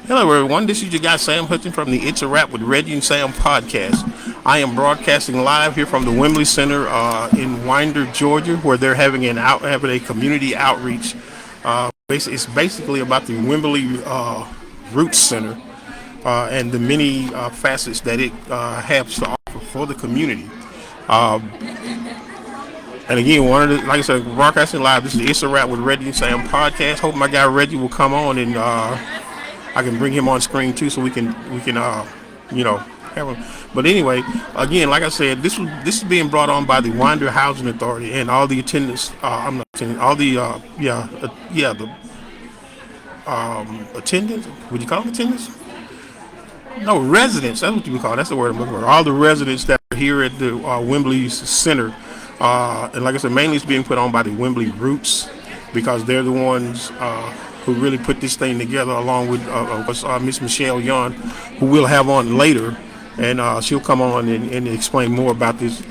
Hello, everyone. This is your guy Sam Hutchins from the It's a Wrap with Reggie and Sam podcast. I am broadcasting live here from the Wimbley Center in Winder, Georgia, where they're having a community outreach. It's basically about the Wimberley Roots Center and the many facets that it has to offer for the community. And again, like I said, broadcasting live. This is the It's a Wrap with Reggie and Sam podcast. Hope my guy Reggie will come on and I can bring him on screen too, so we can have him. But anyway, again, like I said, this is being brought on by the Winder Housing Authority and all the attendants. I'm not attending. All the the attendants. Would you call them attendants? No, residents. That's what you would call it. That's the word I'm looking for. All the residents that are here at the Wimbley Center. And like I said, mainly it's being put on by the Wimbley Roots because they're the ones who really put this thing together, along with Miss Michelle Young, who we'll have on later, and she'll come on and explain more about this.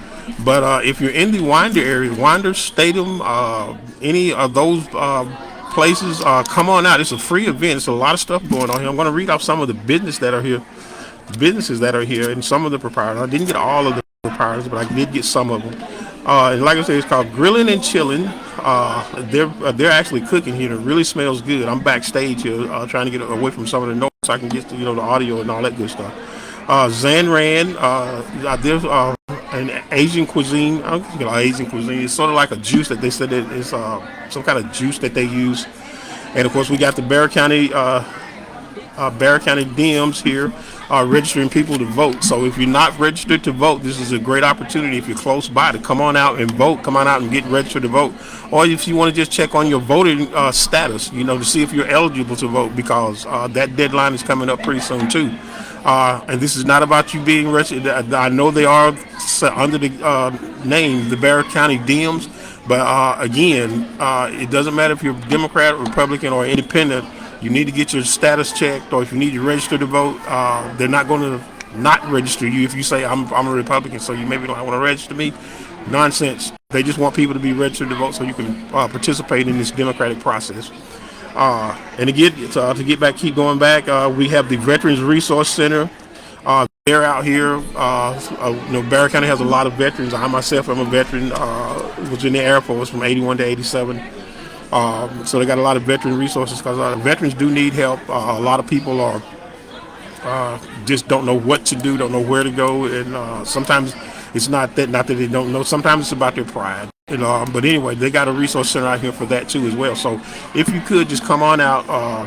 But if you're in the Winder area, Winder Stadium, any of those places, come on out. It's a free event. It's a lot of stuff going on here. I'm going to read off some of the businesses that are here, and some of the proprietors. I didn't get all of the proprietors, but I did get some of them. And like I said, it's called Grilling and Chilling. They're actually cooking here. It really smells good. I'm backstage here trying to get away from some of the noise so I can get to the audio and all that good stuff. Zanran, there's an Asian cuisine. I don't think it's Asian cuisine. It's sort of like a juice that they said that is some kind of juice that they use. And of course, we got the Barry County DMs here registering people to vote. So if you're not registered to vote, this is a great opportunity if you're close by to come on out and vote. Come on out and get registered to vote. Or if you want to just check on your voting status, to see if you're eligible to vote, because that deadline is coming up pretty soon too. And this is not about you being registered. I know they are under the name, the Barry County DMs, but again, it doesn't matter if you're Democrat, Republican, or Independent. You need to get your status checked, or if you need to register to vote, they're not going to not register you if you say I'm a Republican, so you maybe don't want to register me. Nonsense. They just want people to be registered to vote so you can participate in this democratic process. And again, keep going back, we have the Veterans Resource Center. They're out here. Barry County has a lot of veterans. I myself am a veteran. Was in the Air Force from 81 to 87. So they got a lot of veteran resources because veterans do need help. A lot of people are just don't know what to do, don't know where to go, and sometimes it's not that they don't know. Sometimes it's about their pride. But anyway, they got a resource center out here for that too as well. So if you could just come on out,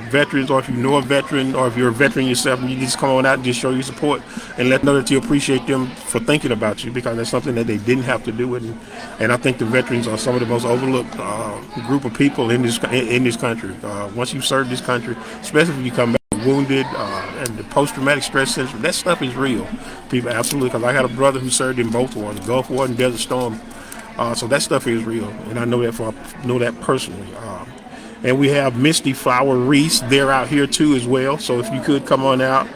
veterans, or if you know a veteran, or if you're a veteran yourself, you just come on out and just show your support and let them know that you appreciate them for thinking about you, because that's something that they didn't have to do. And I think the veterans are some of the most overlooked group of people in this country. Once you serve this country, especially if you come back wounded, and the post-traumatic stress syndrome, that stuff is real. People, absolutely, because I had a brother who served in both wars, the Gulf War and Desert Storm. So that stuff is real, and I know that personally. And we have Misty Flower Reese. They're out here too as well. So if you could come on out.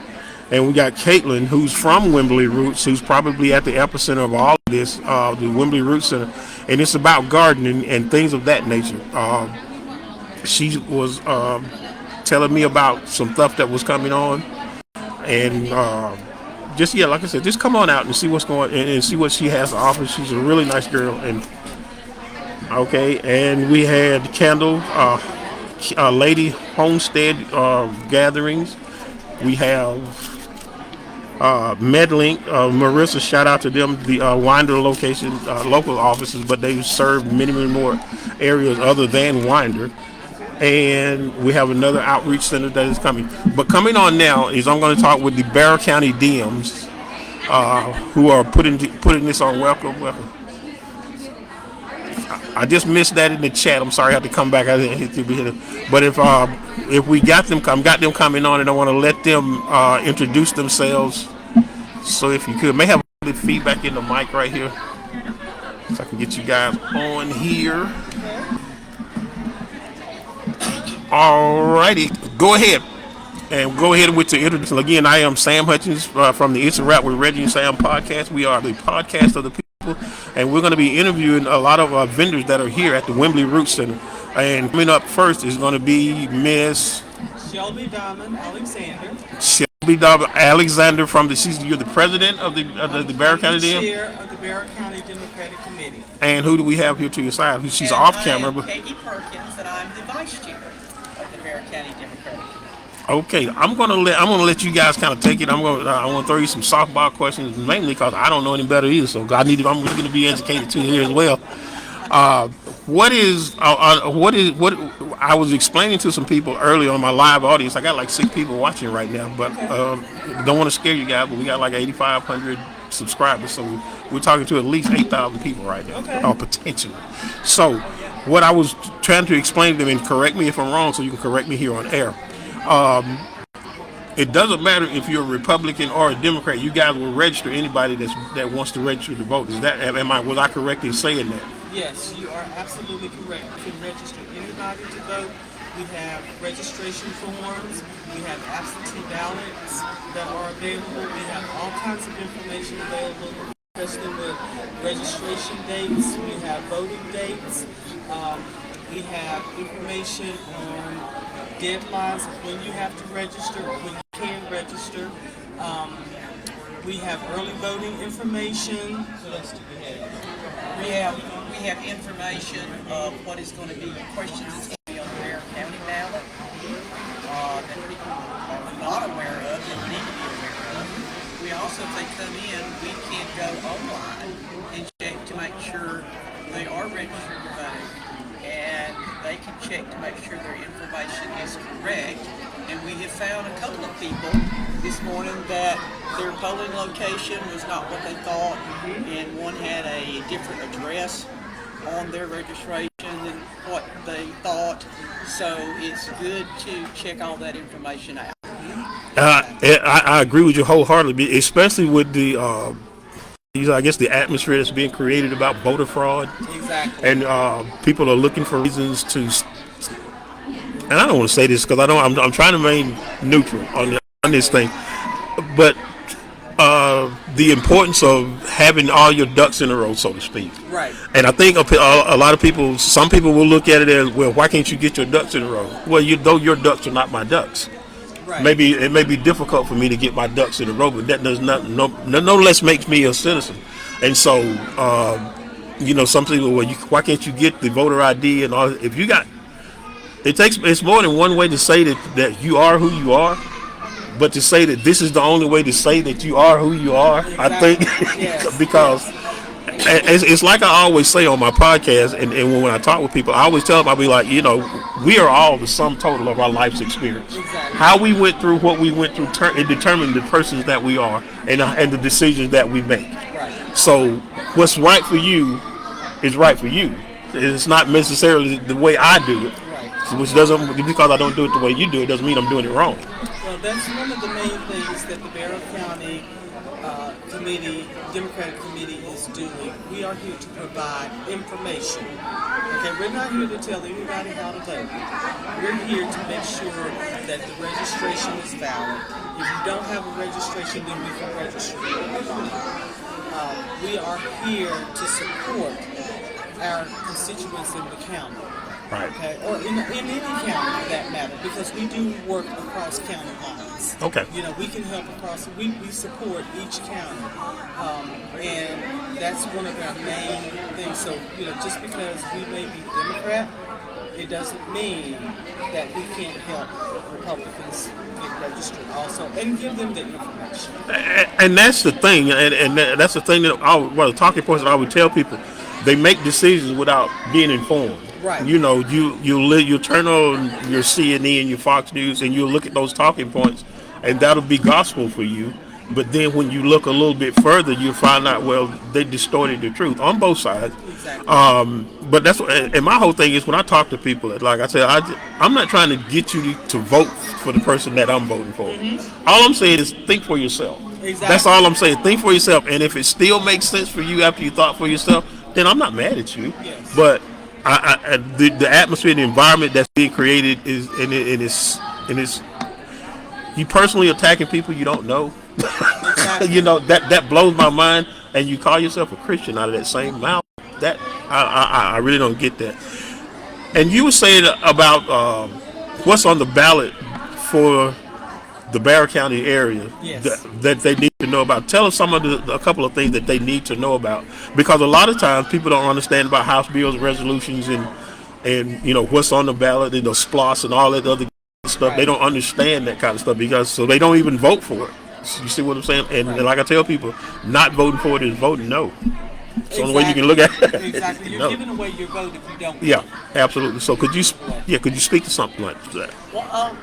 And we got Caitlin, who's from Wimbley Roots, who's probably at the epicenter of all of this, the Wimbley Roots Center. And it's about gardening and things of that nature. She was telling me about some stuff that was coming on. And like I said, just come on out and see what's going on and see what she has to offer. She's a really nice girl. And we had Candle, Lady Homestead gatherings. We have MedLink, Marissa, shout out to them, the Winder location, local offices, but they serve many more areas other than Winder. And we have another outreach center that is coming. But coming on now is I'm going to talk with the Barry County DMs, who are putting this on. Welcome. I just missed that in the chat. I'm sorry I had to come back. I didn't hit you. But if we got them coming on, and I want to let them introduce themselves. So if you could, may have a little feedback in the mic right here, so I can get you guys on here. Alrighty, go ahead with the introduction. Again, I am Sam Hutchins from the It's a Wrap with Reggie and Sam podcast. We are the podcast of the people, and we're going to be interviewing a lot of vendors that are here at the Wimbley Roots Center. And coming up first is going to be Miss Shelby Diamond Alexander. Shelby Dobbs Alexander from you're the president of the Barrow I'm the County deal. chair of the Barrow County Democratic Committee. And who do we have here to your side? She's And off I camera, am but Peggy Perkins, and I'm the vice chair of the Barrow County Democratic Committee. okay. I'm gonna let you guys kind of take it. I want to throw you some softball questions, mainly because I don't know any better either. So I'm going to be educated too here as well. What I was explaining to some people earlier on my live audience. I got like 6 people watching right now, but don't want to scare you guys. But we got like 8,500 subscribers, so we're talking to at least 8,000 people right now, or potentially. So, what I was trying to explain to them, and correct me if I'm wrong, so you can correct me here on air. It doesn't matter if you're a Republican or a Democrat. You guys will register anybody that wants to register to vote. Was I correct in saying that? Yes, you are absolutely correct. You can register anybody to vote. We have registration forms. We have absentee ballots that are available. We have all kinds of information available, especially with registration dates. We have voting dates. We have information on deadlines of when you have to register or when you can register. We have early voting information. What else do we have? We have information of what is going to be questions that's going to be on the Barrow County ballot that people are not aware of that need to be aware of. We also, if they come in, we can go online and check to make sure they are registered to vote, and they can check to make sure their information is correct. And we have found a couple of people this morning that their polling location was not what they thought, and one had a different address on their registration than what they thought. So it's good to check all that information out. I agree with you wholeheartedly, especially with I guess the atmosphere that's being created about voter fraud, Exactly. and people are looking for reasons to. And I don't want to say this because I don't. I'm trying to remain neutral on this thing, but the importance of having all your ducks in a row, so to speak. Right. And I think a lot of people, some people will look at it as, well, why can't you get your ducks in a row? Well, though your ducks are not my ducks. Right. Maybe it may be difficult for me to get my ducks in a row, but that does not no less makes me a citizen. And so, some people, well, why can't you get the voter ID and all? If you got, it's more than one way to say that you are who you are. But to say that this is the only way to say that you are who you are, Exactly. I think, Yes. because it's like I always say on my podcast, and when I talk with people, I always tell them, I'll be like, we are all the sum total of our life's experience. Exactly. How we went through what we went through, it determined the persons that we are and the decisions that we make. Right. So what's right for you is right for you. It's not necessarily the way I do it, Right. which doesn't, because I don't do it the way you do it, doesn't mean I'm doing it wrong. Well, that's one of the main things that the Barrow County Democratic Committee is doing. We are here to provide information. Okay, we're not here to tell anybody how to vote. We're here to make sure that the registration is valid. If you don't have a registration, then we can register you online. We are here to support our constituents in the county. Right. Okay, or in any county for that matter, because we do work across county lines. Okay. We can help across. We support each county, and that's one of our main things. So just because we may be Democrat, it doesn't mean that we can't help Republicans get registered also and give them the information. And that's the thing, and that's the thing the talking points that I would tell people. They make decisions without being informed. Right. You turn on your CNN and your Fox News, and you look at those talking points, and that'll be gospel for you. But then when you look a little bit further, you find out, well, they distorted the truth on both sides. Exactly. But and my whole thing is when I talk to people, like I said, I'm not trying to get you to vote for the person that I'm voting for. Mm-hmm. All I'm saying is think for yourself. Exactly. That's all I'm saying. Think for yourself, and if it still makes sense for you after you thought for yourself, then I'm not mad at you. Yes. But the atmosphere, the environment that's being created is, and it's you personally attacking people you don't know. Exactly. that blows my mind. And you call yourself a Christian out of that same mouth. That I really don't get that. And you were saying about what's on the ballot for the Barrow County area Yes. that they need to know about. Tell us a couple of things that they need to know about, because a lot of times people don't understand about House bills, resolutions, and what's on the ballot and the SPLOS and all that other stuff. Right. They don't understand that kind of stuff, because so they don't even vote for it. You see what I'm saying? And like I tell people, not voting for it is voting no. It's the only way you can look at it. Exactly. You're No. giving away your vote if you don't. Yeah, absolutely. So could you speak to something like that? Well,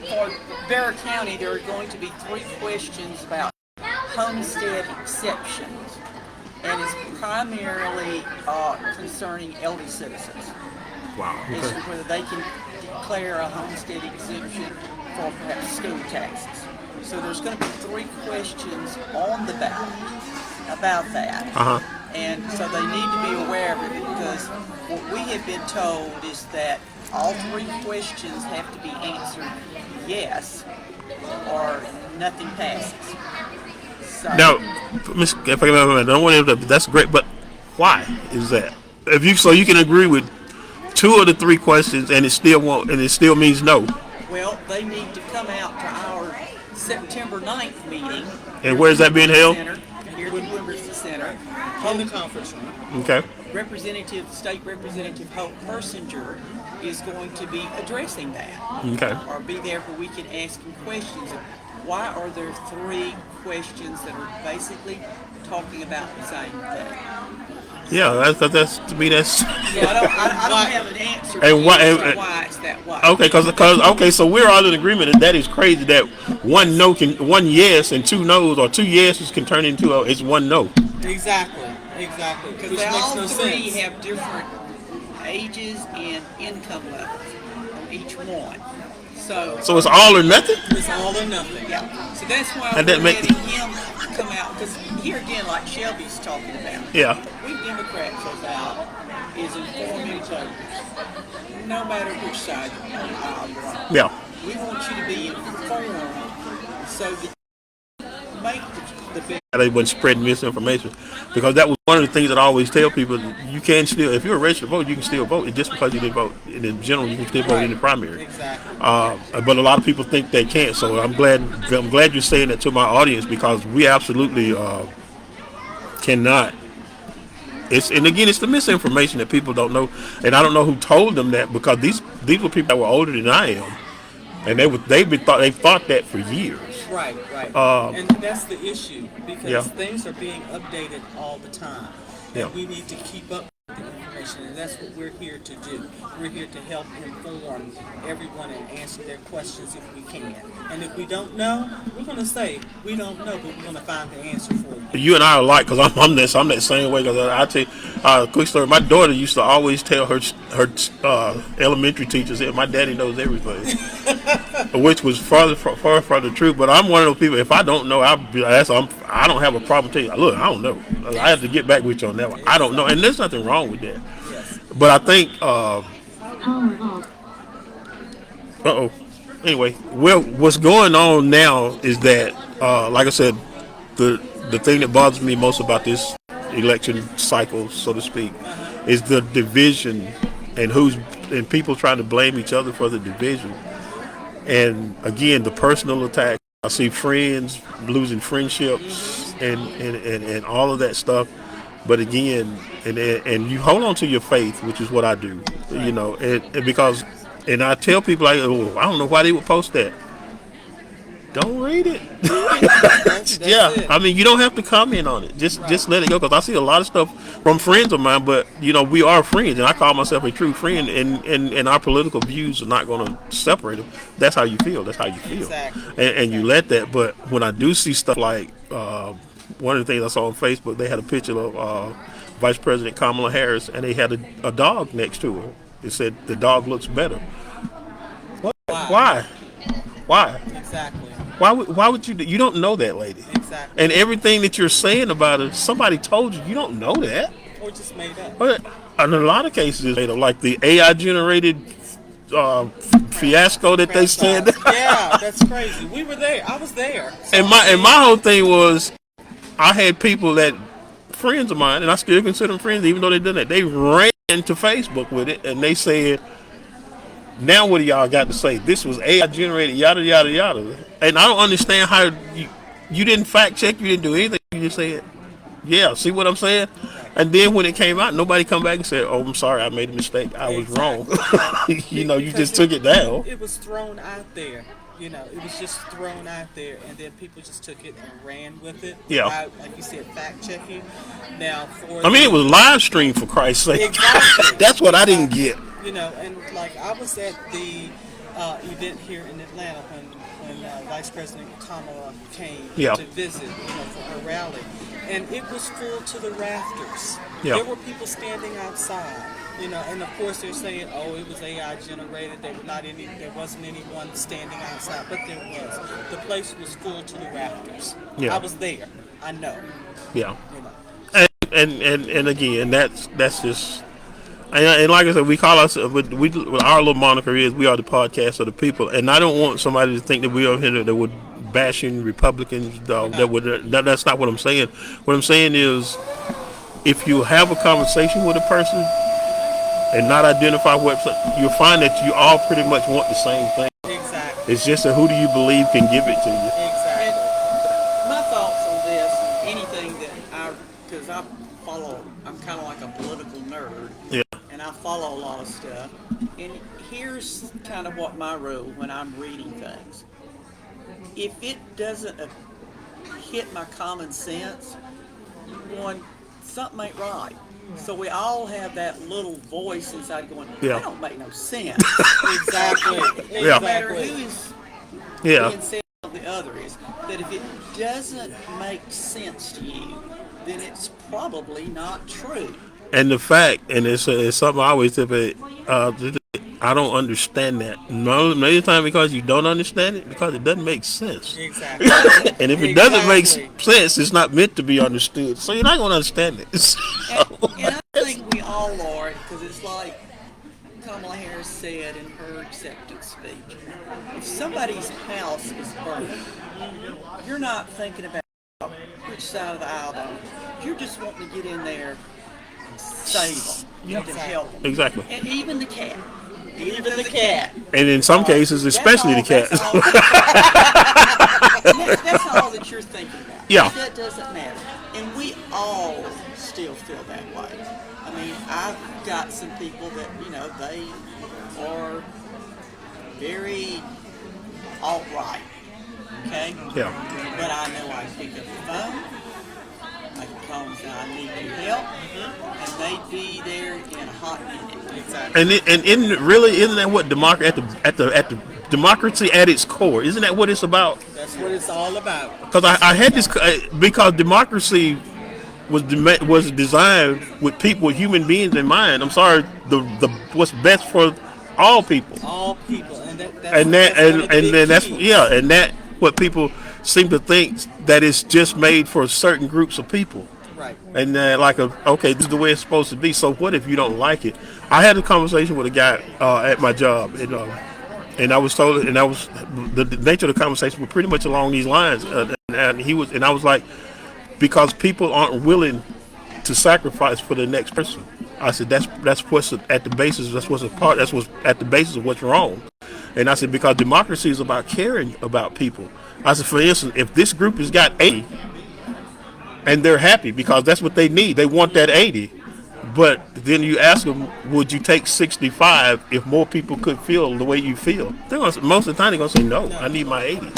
for Barrow County, there are going to be 3 questions about homestead exceptions, and it's primarily concerning elderly citizens. Wow. It's Okay. whether they can declare a homestead exemption for perhaps school taxes. So there's going to be 3 questions on the ballot about that. And so they need to be aware of it, because what we have been told is that all 3 questions have to be answered yes, or nothing passes. So, Now, if I don't want to, that's great, but why is that? So you can agree with 2 of the 3 questions, and it still means no. well, they need to come out to our September 9th meeting. And where's that being held? Here at the Wimberley Center. In the conference room. Okay. State Representative Hope Persinger is going to be addressing that. Okay. Or be there where we can ask him questions. Why are there 3 questions that are basically talking about the same thing? Yeah, that's to me that's. Yeah, I don't have an answer And why- why it's that way. Okay, because so we're all in agreement, and that is crazy that one yes and 2 no's, or 2 yeses can turn into it's 1 no. Exactly. Which Because makes all no 3 sense. have different ages and income levels on each one. So So it's all or nothing. It's all or nothing. yeah, so that's why And we're that make- letting him come out. Because here again, like Shelby's talking about, Yeah. we Democrats are about is informing voters, no matter which side you're on. Yeah. We want you to be informed so that you make the best. They wasn't spreading misinformation, because that was one of the things that I always tell people. You can still, if you're a registered voter, you can still vote. Just because you didn't vote in general, you can still vote in the primary. Exactly. But a lot of people think they can't. So I'm glad you're saying that to my audience, because we absolutely cannot. And again, it's the misinformation that people don't know, and I don't know who told them that, because these were people that were older than I am, and they thought that for years. Right. And that's the issue, because Yeah. things are being updated all the time. And Yeah. we need to keep up with the information, and that's what we're here to do. We're here to help inform everyone and answer their questions if we can. And if we don't know, we're going to say, we don't know, but we're going to find the answer for you. You and I are alike, because I'm that same way. Because I tell you, quick story. My daughter used to always tell her elementary teachers that my daddy knows everything, which was far from the truth. But I'm one of those people. If I don't know, I don't have a problem telling you. Look, I don't know. I have to get back with you on that one. I don't know, and there's nothing wrong with that. Yes. But I think. Anyway, well, what's going on now is that, like I said, the thing that bothers me most about this election cycle, so to speak, is the division, and people trying to blame each other for the division. And again, the personal attack. I see friends losing friendships and all of that stuff. But again, and you hold on to your faith, which is what I do, and I tell people, I don't know why they would post that. Don't read it. That's Yeah, it. I mean, you don't have to comment on it. Just let it go, because I see a lot of stuff from friends of mine. But we are friends, and I call myself a true friend. And our political views are not going to separate them. That's how you feel. That's how you feel. Exactly. And you let that. But when I do see stuff like one of the things I saw on Facebook, they had a picture of Vice President Kamala Harris, and they had a dog next to her. It said the dog looks better. What? Why? Why? Exactly. Why would you? You don't know that lady. Exactly. And everything that you're saying about her, somebody told you. You don't know that. Or just made up. But in a lot of cases, like the AI generated fiasco that they said. Yeah, that's crazy. We were there. I was there. So And my whole thing was, I had people that friends of mine, and I still consider them friends, even though they done that. They ran to Facebook with it, and they said, Now what do y'all got to say? This was AI generated, yada yada yada. And I don't understand how you didn't fact check, you didn't do anything. You just said, yeah. See what I'm saying? Right. And then when it came out, nobody come back and said, "Oh, I'm sorry, I made a mistake. I was wrong." Exactly. Right. You Because just took it down. it was thrown out there. You know, it was just thrown out there, and then people just took it and ran with it Yeah. without, like you said, fact checking. Now, for I mean, it was live stream for Christ's sake. exactly, That's what I didn't exactly. get. You know, and like I was at the event here in Atlanta when Vice President Kamala came Yeah. to visit, for her rally, and it was full to the rafters. Yeah. There were people standing outside. And of course they're saying, "Oh, it was AI generated. There wasn't anyone standing outside," but there was. The place was full to the rafters. Yeah. I was there. I know. Yeah. You know. And again, that's just. And like I said, we call us our little moniker is we are the podcast of the people, and I don't want somebody to think that we are here that would bashing Republicans. That's not what I'm saying. What I'm saying is, if you have a conversation with a person and not identify what, you'll find that you all pretty much want the same thing. Exactly. It's just that who do you believe can give it to you? Exactly. And my thoughts on this, anything because I'm kind of like a political nerd, Yeah. and I follow a lot of stuff. And here's kind of what my rule when I'm reading things. If it doesn't hit my common sense, one, something ain't right. So we all have that little voice inside going, Yeah. that don't make no sense. Exactly. Yeah. No matter who Exactly. is Yeah. being said of the other is, that if it doesn't make sense to you, then it's probably not true. And the fact, and it's something I always tell people, I don't understand that. No, many times because you don't understand it, because it doesn't make sense. Exactly. And if it doesn't make Exactly. sense, it's not meant to be understood. So you're not going to understand it. And I think we all are, because it's like Kamala Harris said in her acceptance speech. If somebody's house is burning, you're not thinking about which side of the aisle they're on. You're just wanting to get in there and save them, and help them. Exactly. And even the cat. Even the cat. And in some cases, especially the cat. That's all that you're thinking about. Yeah. That doesn't matter. And we all still feel that way. I mean, I've got some people that, they are very alt-right. Okay? Yeah. But I know I pick up the phone. I can call and say, I need your help. And they'd be there in a hot minute. Exactly. And isn't that what at the democracy at its core? Isn't that what it's about? That's what it's all about. Because I had this because democracy was designed with people, human beings in mind. I'm sorry, the what's best for all people, All people, and that's and that's one of the big then that's keys. and that what people seem to think that it's just made for certain groups of people. Right. And then okay, this is the way it's supposed to be. So what if you don't like it? I had a conversation with a guy at my job, and I was told, and I was the nature of the conversation was pretty much along these lines, and I was like, because people aren't willing to sacrifice for the next person. I said that's what's at the basis. That's what's at the basis of what's wrong. And I said because democracy is about caring about people. I said, for instance, if this group has got 80 and they're happy because that's what they need, they want that 80. But then you ask them, would you take 65 if more people could feel the way you feel? Most of the time they're gonna say no. I need my 80.